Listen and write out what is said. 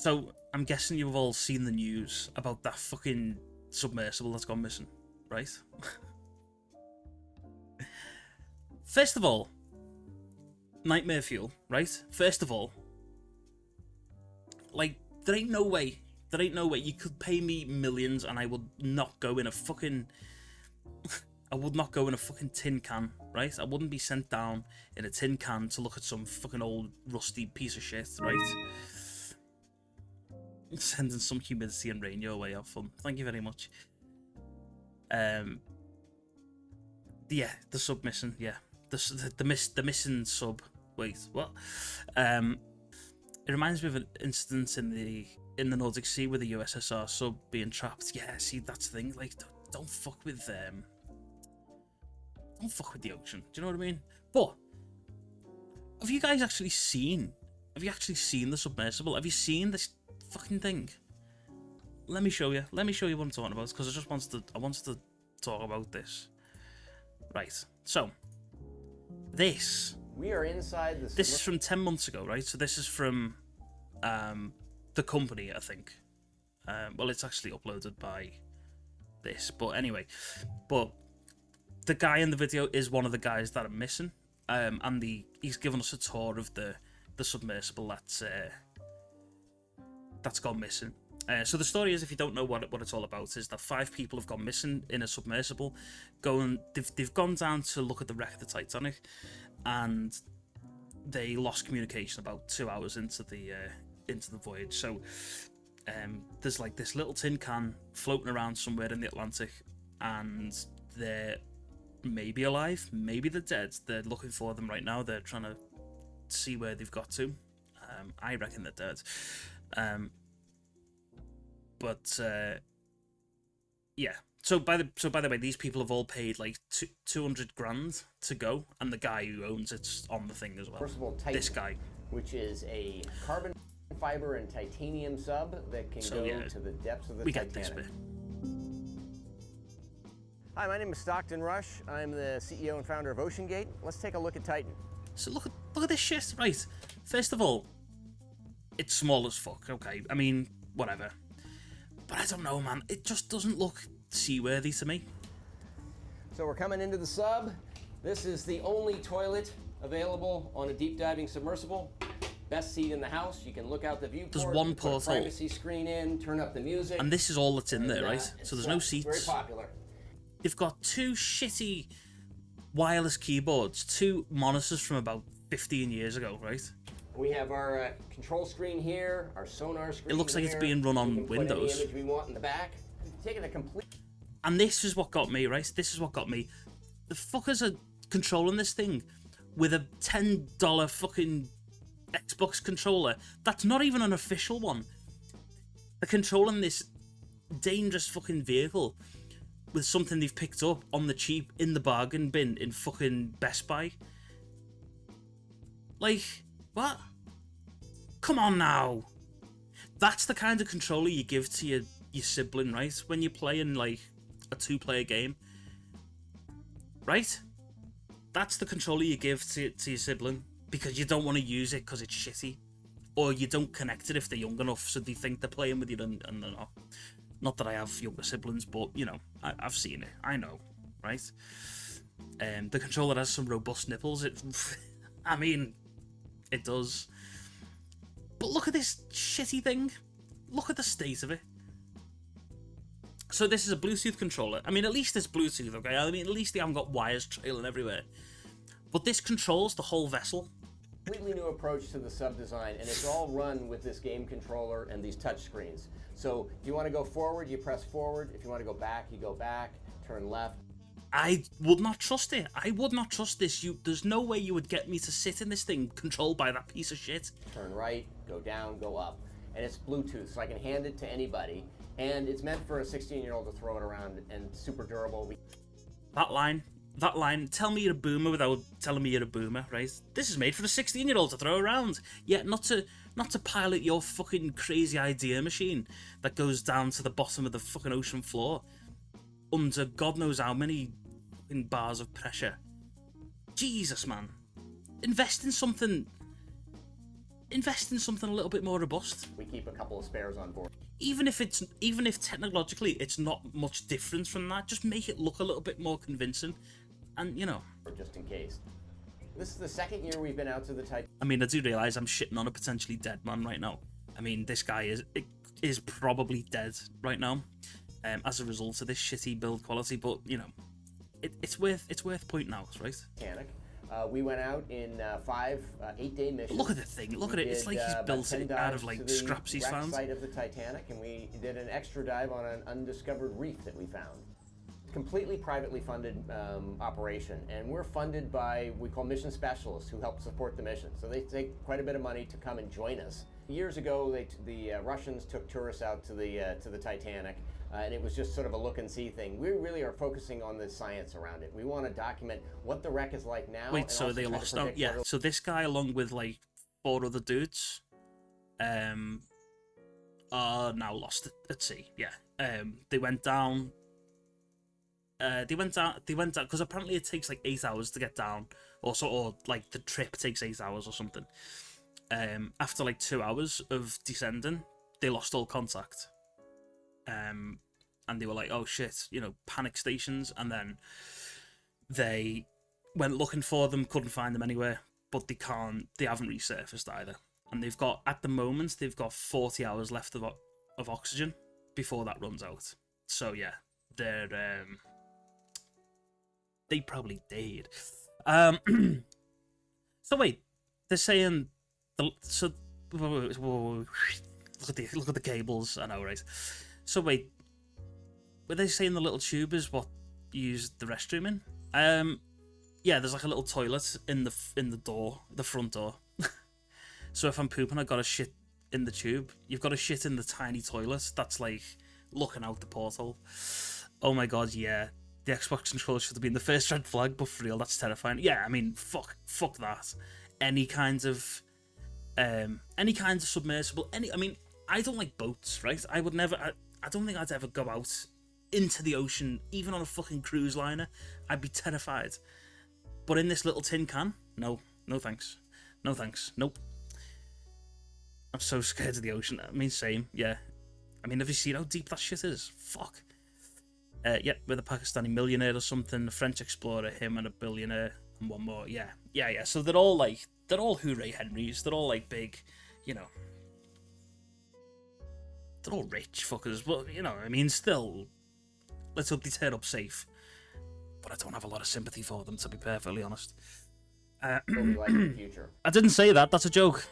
So, I'm guessing you've all seen the news about that fucking submersible that's gone missing, right? First of all, nightmare fuel, right? First of all, like, there ain't no way you could pay me millions and I would not go in a fucking... I would not go in a fucking tin can, right? I wouldn't be sent down in a tin can to look at some fucking old rusty piece of shit, right? Sending some humidity and rain your way, have fun. Thank you very much. Yeah, the sub missing, yeah. The missing sub. Wait, what? It reminds me of an incident in the Nordic Sea with the USSR sub being trapped. Yeah, see, that's the thing. Like, don't fuck with the ocean. Do you know what I mean? But have you guys actually seen? Have you actually seen the submersible? Have you seen this fucking thing? Let me show you. Let me show you what I'm talking about, because I wanted to talk about this. Right. So this. We are inside the. This is from 10 months ago, right? So this is from the company, I think. Well, it's actually uploaded by this, but anyway. But the guy in the video is one of the guys that are missing, and he's given us a tour of the submersible that's gone missing. So the story is, if you don't know what it's all about, is that 5 people have gone missing in a submersible. They've gone down to look at the wreck of the Titanic, and they lost communication about 2 hours into the voyage. So there's like this little tin can floating around somewhere in the Atlantic, and they're maybe alive, maybe they're dead. They're looking for them right now. They're trying to see where they've got to. I reckon they're dead. But yeah. So by the way, these people have all paid like 200 grand to go, and the guy who owns it's on the thing as well. First of all, Titan, this guy, which is a carbon fiber and titanium sub that can go to the depths of the Titanic. Get this bit. Hi, my name is Stockton Rush. I'm the CEO and founder of OceanGate. Let's take a look at Titan. So look at this shit, right? First of all, it's small as fuck, okay? I mean, whatever. But I don't know, man. It just doesn't look seaworthy to me. So we're coming into the sub. This is the only toilet available on a deep diving submersible. Best seat in the house. You can look out the viewport. There's one porthole. Put a privacy screen in, turn up the music. And this is all that's in there, right? So there's no seats. Very popular. They've got 2 shitty wireless keyboards, 2 monitors from about 15 years ago, right? We have our control screen here, our sonar screen. It looks like it's being run on Windows. Put any image we want in the back. Taking a complete. And this is what got me, right? This is what got me. The fuckers are controlling this thing with a $10 fucking Xbox controller. That's not even an official one. They're controlling this dangerous fucking vehicle with something they've picked up on the cheap in the bargain bin in fucking Best Buy. Like, what? Come on now. That's the kind of controller you give to your sibling, right? When you're playing like a 2-player game. Right? That's the controller you give to your sibling, because you don't want to use it because it's shitty. Or you don't connect it if they're young enough, so they think they're playing with you and they're not. Not that I have younger siblings, but, you know, I've seen it. I know, right? The controller has some robust nipples. I mean, it does. But look at this shitty thing. Look at the state of it. So this is a Bluetooth controller. I mean, at least it's Bluetooth, okay? I mean, at least they haven't got wires trailing everywhere. But this controls the whole vessel. Completely new approach to the sub design, and it's all run with this game controller and these touch screens. So if you want to go forward, you press forward. If you want to go back, you go back. Turn left. I would not trust it. I would not trust this. There's no way you would get me to sit in this thing controlled by that piece of shit. Turn right, go down, go up. And it's Bluetooth, so I can hand it to anybody. And it's meant for a 16-year-old to throw it around, and super durable. That line, tell me you're a boomer without telling me you're a boomer, right? This is made for a 16-year-old to throw around. Yeah, not to pilot your fucking crazy idea machine that goes down to the bottom of the fucking ocean floor under God knows how many fucking bars of pressure. Jesus, man. Invest in something invest in something a little bit more robust. We keep a couple of spares on board. Even if technologically it's not much different from that, just make it look a little bit more convincing, and you know. Just in case. This is the second year we've been out to the Titanic. I mean, I do realise I'm shitting on a potentially dead man right now. I mean, this guy is probably dead right now, as a result of this shitty build quality. But you know, it's worth pointing out, right? Titanic. We went out in 5 8-day missions. Look at the thing. Look at it. It's like he's built it out of like scraps he's found. Site of the Titanic, and we did an extra dive on an undiscovered reef that we found. Completely privately funded operation, and we're funded by we call mission specialists who help support the mission. So they take quite a bit of money to come and join us. Years ago, the Russians took tourists out to the Titanic, and it was just sort of a look and see thing. We really are focusing on the science around it. We want to document what the wreck is like now. Wait, so they lost out? Yeah. So this guy, along with like 4 other dudes, are now lost at sea. Yeah. They went down. They went down because apparently it takes like 8 hours to get down, or like the trip takes 8 hours or something. After like 2 hours of descending, they lost all contact. And they were like, "Oh shit," you know, panic stations. And then they went looking for them, couldn't find them anywhere, but they haven't resurfaced either. And at the moment, they've got 40 hours left of oxygen before that runs out. So yeah, they probably died. So wait, they're saying look at the cables. I know, right? So wait, were they saying the little tube is what you use the restroom in? Yeah, there's like a little toilet in the door, the front door. So if I'm pooping, I gotta shit in the tube. You've got to shit in the tiny toilet that's like looking out the porthole. Oh my god, yeah. The Xbox controller should have been the first red flag, but for real, that's terrifying. Yeah, I mean, fuck that. Any kinds of submersible. I mean, I don't like boats, right? I would never. I don't think I'd ever go out into the ocean, even on a fucking cruise liner. I'd be terrified. But in this little tin can, no thanks, nope. I'm so scared of the ocean. I mean, same, yeah. I mean, have you seen how deep that shit is? Fuck. Yep, with a Pakistani millionaire or something, a French explorer, him and a billionaire, and one more. Yeah. So they're all hooray Henrys. They're all like big, you know. They're all rich fuckers, but you know, I mean, still, let's hope they turn up safe. But I don't have a lot of sympathy for them, to be perfectly honest. What we like in the future. I didn't say that. That's a joke.